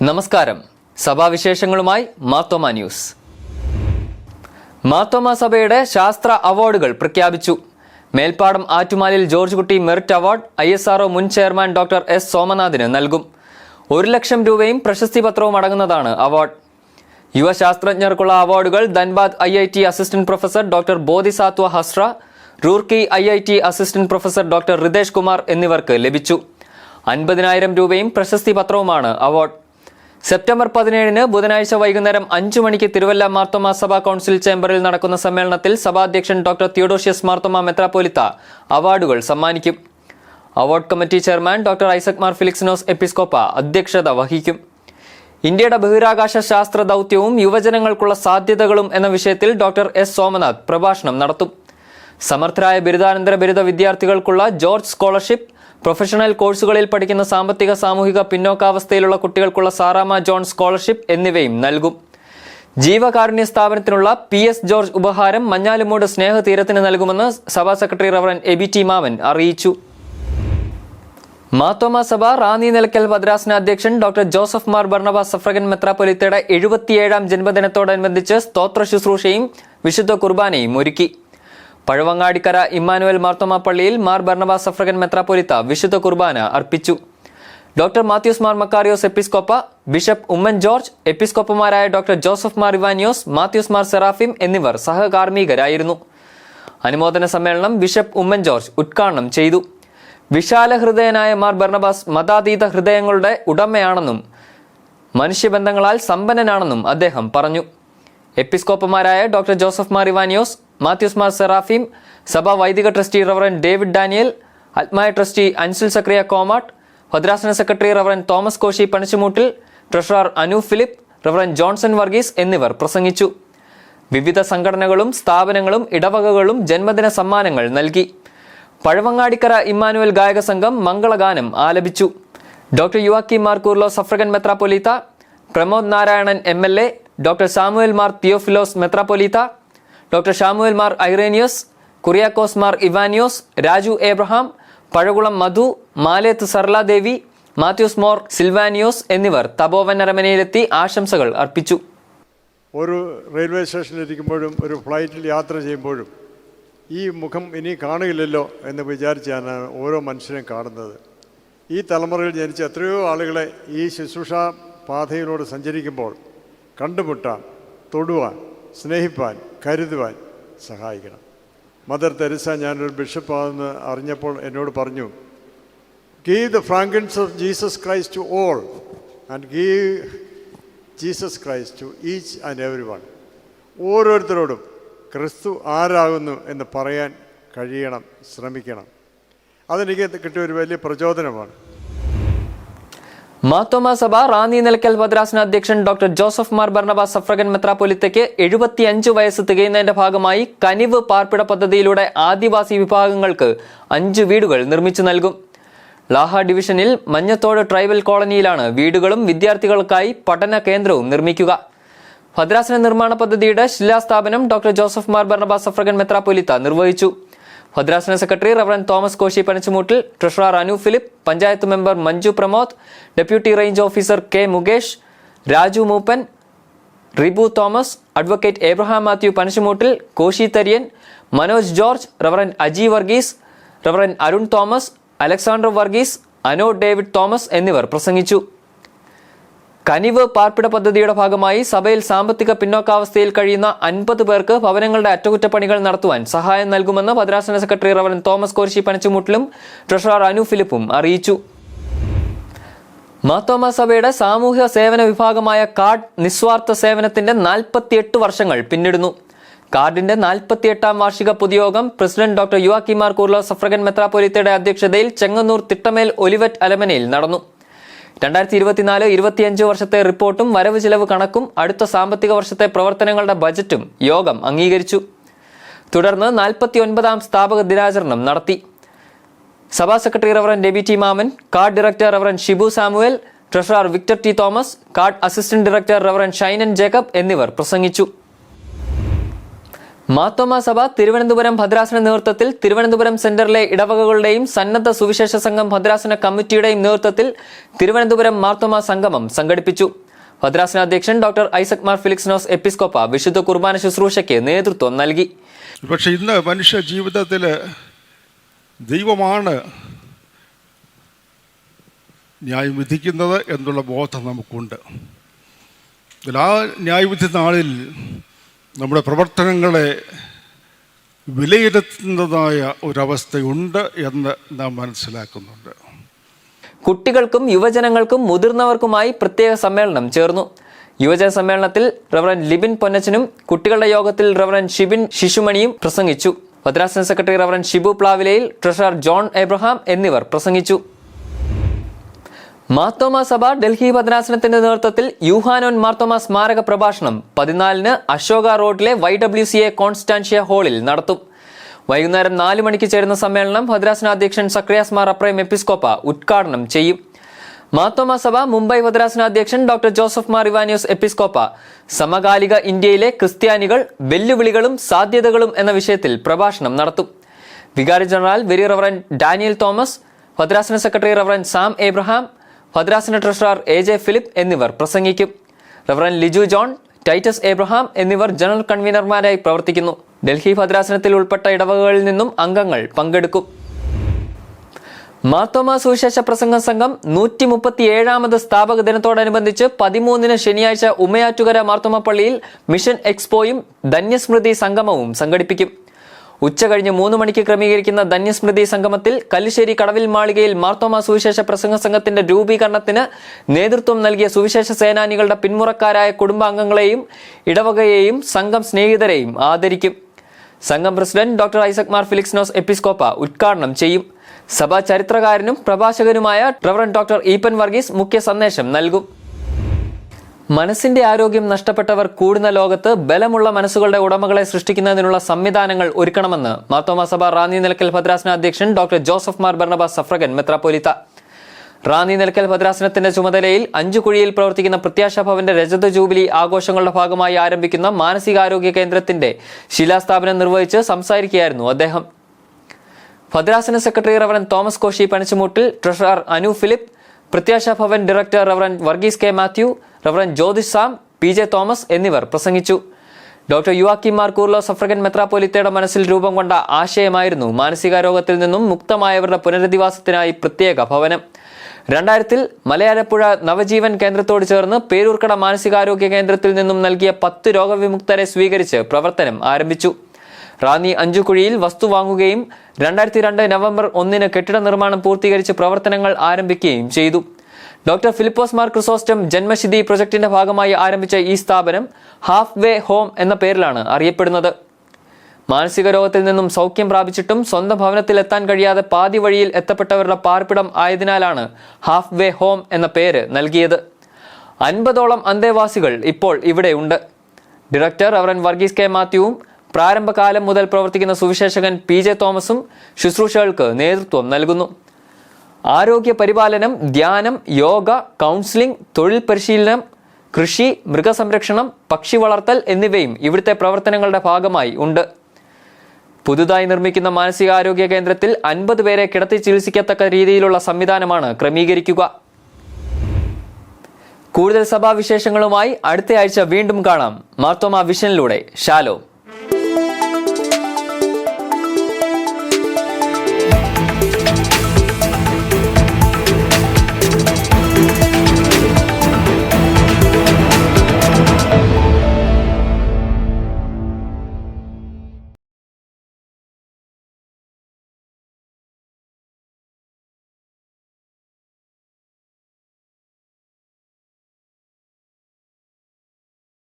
നമസ്കാരം. സഭാവിശേഷങ്ങളുമായി മാർത്തോമ ന്യൂസ്. മാർത്തോമ സഭയുടെ ശാസ്ത്ര അവാർഡുകൾ പ്രഖ്യാപിച്ചു. മേൽപ്പാടം ആറ്റുമാലിൽ ജോർജ് കുട്ടി മെറിറ്റ് അവാർഡ് ISRO മുൻ ചെയർമാൻ ഡോക്ടർ S സോമനാഥിന് നൽകും. 1 ലക്ഷം രൂപയും പ്രശസ്തി പത്രവും അടങ്ങുന്നതാണ് അവാർഡ്. യുവശാസ്ത്രജ്ഞർക്കുള്ള അവാർഡുകൾ Dhanbad IIT assistant professor doctor Bodhisattva Hazra, Roorkee IIT assistant professor doctor Ritesh Kumar എന്നിവർക്ക് ലഭിച്ചു. 50,000 രൂപയും പ്രശസ്തി പത്രവുമാണ് അവാർഡ്. സെപ്റ്റംബർ 17 ബുധനാഴ്ച വൈകുന്നേരം 5 മണിക്ക് തിരുവല്ല മാർത്തോമ സഭാ കൗൺസിൽ ചേംബറിൽ നടക്കുന്ന സമ്മേളനത്തിൽ സഭാധ്യക്ഷൻ ഡോക്ടർ തിയോഡോഷ്യസ് മാർത്തോമ മെത്രാപ്പോലിത്ത അവാർഡുകൾ സമ്മാനിക്കും. Award committee chairman doctor Isaac Mar Philoxenos എപ്പിസ്കോപ്പ അധ്യക്ഷത വഹിക്കും. ഇന്ത്യയുടെ ബഹിരാകാശ ശാസ്ത്ര ദൗത്യവും യുവജനങ്ങൾക്കുള്ള സാധ്യതകളും എന്ന വിഷയത്തിൽ ഡോക്ടർ S സോമനാഥ് പ്രഭാഷണം നടത്തും. സമർത്ഥരായ ബിരുദാനന്തര ബിരുദ വിദ്യാർത്ഥികൾക്കുള്ള ജോർജ് സ്കോളർഷിപ്പ്, പ്രൊഫഷണൽ കോഴ്സുകളിൽ പഠിക്കുന്ന സാമ്പത്തിക സാമൂഹിക പിന്നോക്കാവസ്ഥയിലുള്ള കുട്ടികൾക്കുള്ള സാറാമ ജോൺ സ്കോളർഷിപ്പ് എന്നിവയും നൽകും. ജീവകാരുണ്യ സ്ഥാപനത്തിനുള്ള PS ജോർജ് ഉപഹാരം മഞ്ഞാലുമൂട് സ്നേഹതീരത്തിന് നൽകുമെന്ന് സഭാ സെക്രട്ടറി റവറൻ EBT മാമൻ അറിയിച്ചു. മാർത്തോമ സഭ റാന്നി നിലയ്ക്കൽ ഭദ്രാസന അധ്യക്ഷൻ doctor Joseph Mar Barnabas suffragan മെത്രാപ്പൊലീത്തയുടെ 77ാം ജന്മദിനത്തോടനുബന്ധിച്ച് സ്തോത്ര ശുശ്രൂഷയും വിശുദ്ധ കുർബാനയും ഒരുക്കി. പഴവങ്ങാടിക്കര ഇമ്മാനുവൽ മാർത്തോമ പള്ളിയിൽ മാർ ബർണബാസ് സഫ്രഗൻ മെത്രാപ്പൊലീത്ത വിശുദ്ധ കുർബാന അർപ്പിച്ചു. ഡോക്ടർ മാത്യൂസ് മാർ മക്കാരിയോസ് എപ്പിസ്കോപ്പ, ബിഷപ്പ് ഉമ്മൻ ജോർജ്, എപ്പിസ്കോപ്പമാരായ doctor Joseph Mar Ivanios, Mathews Mar Seraphim എന്നിവർ സഹകാർമ്മികരായിരുന്നു. അനുമോദന സമ്മേളനം ബിഷപ്പ് ഉമ്മൻ ജോർജ് ഉദ്ഘാടനം ചെയ്തു. വിശാല ഹൃദയനായ മാർ ബർണബാസ് മതാതീത ഹൃദയങ്ങളുടെ ഉടമയാണെന്നും മനുഷ്യബന്ധങ്ങളാൽ സമ്പന്നനാണെന്നും അദ്ദേഹം പറഞ്ഞു. എപ്പിസ്കോപ്പമാരായ doctor Joseph Mar Ivanios, Mathews Mar Seraphim, സഭാ വൈദിക ട്രസ്റ്റി റവറൻ ഡേവിഡ് ഡാനിയൽ, ആത്മായ ട്രസ്റ്റി അൻസുൽ സക്രിയ കോമാട്ട്, ഭദ്രാസന secretary reverend Thomas Koshy Panichamoottil, treasurer Anu Philip, reverend Johnson Varghese എന്നിവർ പ്രസംഗിച്ചു. വിവിധ സംഘടനകളും സ്ഥാപനങ്ങളും ഇടവകകളും ജന്മദിന സമ്മാനങ്ങൾ നൽകി. പഴവങ്ങാടിക്കര ഇമ്മാനുവൽ ഗായക സംഘം മംഗളഗാനം ആലപിച്ചു. ഡോക്ടർ യുവാക്കി മാർ കൂർലോ സഫ്രഗൻ മെത്രാപ്പൊലീത്ത, Pramod Narayanan MLA, doctor Samuel Mar Theophilos മെത്രാപ്പൊലീത്ത, doctor Samuel Mar Irenaios, Kuriakose Mar Ivanios, Raju Abraham, Pazhakulam Madhu, Maleth Sarladevi, Mathews Mor Silvanios എന്നിവർ തപോവൻ അരമനയിലെത്തി ആശംസകൾ അർപ്പിച്ചു. ഒരു റെയിൽവേ സ്റ്റേഷനിലിരിക്കുമ്പോഴും ഒരു ഫ്ലൈറ്റിൽ യാത്ര ചെയ്യുമ്പോഴും ഈ മുഖം ഇനി കാണുകയില്ലല്ലോ എന്ന് വിചാരിച്ചാണ് ഓരോ മനുഷ്യനും കാണുന്നത്. ഈ തലമുറയിൽ ജനിച്ച എത്രയോ ആളുകളെ ഈ ശുശ്രൂഷാ പാതയിലൂടെ സഞ്ചരിക്കുമ്പോൾ കണ്ടുമുട്ടാൻ, തൊടുവാൻ, സ്നേഹിപ്പാൻ, കരുതുവാൻ സഹായിക്കണം. മദർ തെരേസ ഞാനൊരു ബിഷപ്പാണെന്ന് അറിഞ്ഞപ്പോൾ എന്നോട് പറഞ്ഞു, give the fragrance of Jesus Christ to all and give Jesus Christ to each and every one. ഓരോരുത്തരോടും ക്രിസ്തു ആരാകുന്നു എന്ന് പറയാൻ കഴിയണം, ശ്രമിക്കണം. അതെനിക്ക് കിട്ടിയ ഒരു വലിയ പ്രചോദനമാണ്. മാർത്തോമ സഭ റാന്നി നിലയ്ക്കൽ ഭദ്രാസന അധ്യക്ഷൻ doctor Joseph Mar Barnabas suffragan മെത്രാപ്പൊലീത്തയ്ക്ക് 75 വയസ്സ് തികയുന്നതിന്റെ ഭാഗമായി കനിവ് പാർപ്പിട പദ്ധതിയിലൂടെ ആദിവാസി വിഭാഗങ്ങൾക്ക് 5 വീടുകൾ നിർമ്മിച്ചു നൽകും. ലാഹ ഡിവിഷനിൽ മഞ്ഞത്തോട് ട്രൈബൽ കോളനിയിലാണ് വീടുകളും വിദ്യാർത്ഥികൾക്കായി പഠന കേന്ദ്രവും നിർമ്മിക്കുക. ഭദ്രാസന നിർമ്മാണ പദ്ധതിയുടെ ശിലാസ്ഥാപനം doctor Joseph Mar Barnabas suffragan മെത്രാപ്പൊലീത്ത നിർവഹിച്ചു. ഭദ്രാസന secretary reverend Thomas Koshy Panichamoottil, treasurer Anu Philip, panchayat member Manju Pramod, deputy range officer K Mukesh, Raju Mooppan, Ribu Thomas, advocate Abraham Mathew Panichamoottil, Koshy Thariyan, Manoj George, reverend Aji Varghese, reverend Arun Thomas, Alexander Varghese, Ano David Thomas എന്നിവർ പ്രസംഗിച്ചു. കനിവ് പാർപ്പിട പദ്ധതിയുടെ ഭാഗമായി സഭയിൽ സാമ്പത്തിക പിന്നോക്കാവസ്ഥയിൽ കഴിയുന്ന 50 പേർക്ക് ഭവനങ്ങളുടെ അറ്റകുറ്റപ്പണികൾ നടത്തുവാൻ സഹായം നൽകുമെന്ന് ഭദ്രാസന സെക്രട്ടറി റവറൻ തോമസ് കോശി പണിച്ചുമൂട്ടിലും ട്രഷറർ അനു ഫിലിപ്പും അറിയിച്ചു. മാർത്തോമ സഭയുടെ സാമൂഹ്യ സേവന വിഭാഗമായ കാർഡ് നിസ്വാർത്ഥ സേവനത്തിന്റെ 48 വർഷങ്ങൾ പിന്നിടുന്നു. കാർഡിന്റെ 48ാം വാർഷിക പൊതുയോഗം president doctor Euyakim Mar Coorilos suffragan മെത്രാപ്പൊലീത്തയുടെ അധ്യക്ഷതയിൽ ചെങ്ങന്നൂർ തിട്ടമേൽ ഒലിവറ്റ് അലമനയിൽ നടന്നു. 2024-25 വർഷത്തെ റിപ്പോർട്ടും വരവ് ചിലവ് കണക്കും അടുത്ത സാമ്പത്തിക വർഷത്തെ പ്രവർത്തനങ്ങളുടെ ബജറ്റും യോഗം അംഗീകരിച്ചു. തുടർന്ന് 49ാം സ്ഥാപക ദിനാചരണം നടത്തി. സഭാ secretary reverend EBT Mammen, CARD director reverend Shibu Samuel, treasurer Victor T Thomas, CARD assistant director reverend Shainan Jacob എന്നിവർ പ്രസംഗിച്ചു. മാർത്തോമാ സഭ തിരുവനന്തപുരം ഭദ്രാസന നേതൃത്വത്തിൽ തിരുവനന്തപുരം സെന്ററിലെ ഇടവകകളുടെയും സന്നദ്ധ സുവിശേഷ സംഘം ഭദ്രാസന കമ്മിറ്റിയുടെയും നേതൃത്വത്തിൽ തിരുവനന്തപുരം മാർത്തോമാ സംഗമം സംഘടിപ്പിച്ചു. ഭദ്രാസന അധ്യക്ഷൻ ഡോക്ടർ ഐസക് മാർ ഫിലിക്സിനോസ് എപ്പിസ്കോപ്പ വിശുദ്ധ കുർബാന ശുശ്രൂഷയ്ക്ക് നേതൃത്വം നൽകി. പക്ഷെ ഇന്ന് മനുഷ്യ ജീവിതത്തിൽ ദൈവമാണ് ന്യായം വിധിക്കുന്നത് എന്നുള്ള ബോധം നമുക്കുണ്ട്. ആ ന്യായവിധി നാളിൽ നമ്മുടെ പ്രവർത്തനങ്ങളെ വിലയിരുത്തുന്നതായ ഒരവസ്ഥയുണ്ട് എന്ന് നാം മനസ്സിലാക്കുന്നുണ്ട്. കുട്ടികൾക്കും യുവജനങ്ങൾക്കും മുതിർന്നവർക്കുമായി പ്രത്യേക സമ്മേളനം ചേർന്നു. യുവജന സമ്മേളനത്തിൽ റവറൻ ലിബിൻ പൊന്നച്ചനും കുട്ടികളുടെ യോഗത്തിൽ റവറൻ ഷിബിൻ ശിശുമണിയും പ്രസംഗിച്ചു. ഭദ്രാസന secretary reverend Shibu Plavilayil, treasurer John Abraham എന്നിവർ പ്രസംഗിച്ചു. മാർത്തോമാ സഭ ഡൽഹി ഭദ്രാസനത്തിന്റെ നേതൃത്വത്തിൽ യൂഹാനോൻ മാർത്തോമാ സ്മാരക പ്രഭാഷണം 14-ന് അശോക റോഡിലെ YWCA കോൺസ്റ്റാൻഷ്യ ഹാളിൽ നടത്തും. വൈകുന്നേരം 4 മണിക്ക് ചേരുന്ന സമ്മേളനം ഭദ്രാസന അധ്യക്ഷൻ സക്രിയാസ് മാർ അപ്രയം എപ്പിസ്കോപ്പ ഉദ്ഘാടനം ചെയ്യും. മാർത്തോമാ സഭ മുംബൈ ഭദ്രാസന അധ്യക്ഷൻ ഡോക്ടർ ജോസഫ് മാർ ഇവാനിയോസ് എപ്പിസ്കോപ്പ സമകാലിക ഇന്ത്യയിലെ ക്രിസ്ത്യാനികൾ, വെല്ലുവിളികളും സാധ്യതകളും എന്ന വിഷയത്തിൽ പ്രഭാഷണം നടത്തും. വികാരി general very reverend Daniel Thomas, ഭദ്രാസന സെക്രട്ടറി റവറൻ സാം എബ്രഹാം, ഭദ്രാസന ട്രഷറർ AJ ഫിലിപ്പ് എന്നിവർ പ്രസംഗിക്കും. Reverend Liju John, Titus Abraham എന്നിവർ ജനറൽ കൺവീനർമാരായി പ്രവർത്തിക്കുന്നു. ഡൽഹി ഭദ്രാസനത്തിൽ ഉൾപ്പെട്ട ഇടവകകളിൽ നിന്നും അംഗങ്ങൾ പങ്കെടുക്കും. മാർത്തോമാ സുവിശേഷ പ്രസംഗ സംഘം 137ാമത് സ്ഥാപക ദിനത്തോടനുബന്ധിച്ച് 13-ന് ശനിയാഴ്ച ഉമയാറ്റുകര മാർത്തോമാ പള്ളിയിൽ മിഷൻ എക്സ്പോയും ധന്യസ്മൃതി സംഗമവും സംഘടിപ്പിക്കും. ഉച്ചകഴിഞ്ഞ് 3 മണിക്ക് ക്രമീകരിക്കുന്ന ധന്യസ്മൃതി സംഗമത്തിൽ കല്ലിശ്ശേരി കടവിൽ മാളികയിൽ മാർത്തോമാ സുവിശേഷ പ്രസംഗ സംഘത്തിന്റെ രൂപീകരണത്തിന് നേതൃത്വം നൽകിയ സുവിശേഷ സേനാനികളുടെ പിന്മുറക്കാരായ കുടുംബാംഗങ്ങളെയും ഇടവകയെയും സംഘം സ്നേഹിതരെയും ആദരിക്കും. സംഘം president doctor Isaac Mar Philoxenos എപ്പിസ്കോപ്പ ഉദ്ഘാടനം ചെയ്യും. സഭാ ചരിത്രകാരനും പ്രഭാഷകനുമായ റവറൻ ഡോക്ടർ ഈപ്പൻ വർഗീസ് മുഖ്യ സന്ദേശം നൽകും. മനസ്സിന്റെ ആരോഗ്യം നഷ്ടപ്പെട്ടവർ കൂടുന്ന ലോകത്ത് ബലമുള്ള മനസ്സുകളുടെ ഉടമകളെ സൃഷ്ടിക്കുന്നതിനുള്ള സംവിധാനങ്ങൾ ഒരുക്കണമെന്ന് മാർത്തോമാ സഭ റാന്നി നിലയ്ക്കൽ ഭദ്രാസന അധ്യക്ഷൻ doctor Joseph Mar Barnabas suffragan മെത്രാപ്പോലീത്ത. റാന്നി നിലയ്ക്കൽ ഭദ്രാസനത്തിന്റെ ചുമതലയിൽ 5 കുഴിയിൽ പ്രവർത്തിക്കുന്ന പ്രത്യാശ ഭവന്റെ രജത ജൂബിലി ആഘോഷങ്ങളുടെ ഭാഗമായി ആരംഭിക്കുന്ന മാനസികാരോഗ്യ കേന്ദ്രത്തിന്റെ ശിലാസ്ഥാപനം നിർവഹിച്ച് സംസാരിക്കുകയായിരുന്നു അദ്ദേഹം. ഭദ്രാസന secretary reverend Thomas Koshy Panachumoottil, treasurer Anu Philip, Prathyasha Bhavan director reverend Varghese K Mathew, reverend Jyothish Sam, PJ Thomas എന്നിവർ പ്രസംഗിച്ചു. ഡോക്ടർ യുവാക്കിം മാർ കൂർലോ സഫ്രഗൻ മെത്രാപ്പോലിത്തയുടെ മനസ്സിൽ രൂപം കൊണ്ട ആശയമായിരുന്നു മാനസികാരോഗത്തിൽ നിന്നും മുക്തമായവരുടെ പുനരധിവാസത്തിനായി പ്രത്യേക ഭവനം. 2000-ൽ മലയാലപ്പുഴ നവജീവൻ കേന്ദ്രത്തോട് ചേർന്ന് പേരൂർക്കട മാനസികാരോഗ്യ കേന്ദ്രത്തിൽ നിന്നും നൽകിയ 10 രോഗവിമുക്തരെ സ്വീകരിച്ച് പ്രവർത്തനം ആരംഭിച്ചു. റാന്നി 5 കുഴിയിൽ വസ്തു വാങ്ങുകയും 2002 നവംബർ 1-ന് കെട്ടിട നിർമ്മാണം പൂർത്തീകരിച്ച് പ്രവർത്തനങ്ങൾ ആരംഭിക്കുകയും ചെയ്തു. ഡോക്ടർ ഫിലിപ്പോസ് മാർ ക്രിസോസ്റ്റം ജന്മശുദ്ധി പ്രൊജക്ടിന്റെ ഭാഗമായി ആരംഭിച്ച ഈ സ്ഥാപനം ഹാഫ് വേ ഹോം എന്ന പേരിലാണ് അറിയപ്പെടുന്നത്. മാനസിക രോഗത്തിൽ നിന്നും സൗഖ്യം പ്രാപിച്ചിട്ടും സ്വന്തം ഭവനത്തിൽ എത്താൻ കഴിയാതെ പാതി വഴിയിൽ എത്തപ്പെട്ടവരുടെ പാർപ്പിടം ആയതിനാലാണ് ഹാഫ് വേ ഹോം എന്ന പേര് നൽകിയത്. 50ഓളം അന്തേവാസികൾ ഇപ്പോൾ ഇവിടെയുണ്ട്. ഡയറക്ടർ റവറൻ വർഗീസ് കെ മാത്യുവും പ്രാരംഭകാലം മുതൽ പ്രവർത്തിക്കുന്ന സുവിശേഷകൻ PJ തോമസും ശുശ്രൂഷകൾക്ക് നേതൃത്വം നൽകുന്നു. ആരോഗ്യ പരിപാലനം, ധ്യാനം, യോഗ, കൗൺസിലിംഗ്, തൊഴിൽ പരിശീലനം, കൃഷി, മൃഗസംരക്ഷണം, പക്ഷി വളർത്തൽ എന്നിവയും ഇവിടുത്തെ പ്രവർത്തനങ്ങളുടെ ഭാഗമായി ഉണ്ട്. പുതുതായി നിർമ്മിക്കുന്ന മാനസികാരോഗ്യ കേന്ദ്രത്തിൽ 50 പേരെ കിടത്തി ചികിത്സിക്കത്തക്ക രീതിയിലുള്ള സംവിധാനമാണ് ക്രമീകരിക്കുക. കൂടുതൽ സഭാവിശേഷങ്ങളുമായി അടുത്ത ആഴ്ച വീണ്ടും കാണാം. മാർത്തോമാ വിഷനിലൂടെ. ഷാലോം.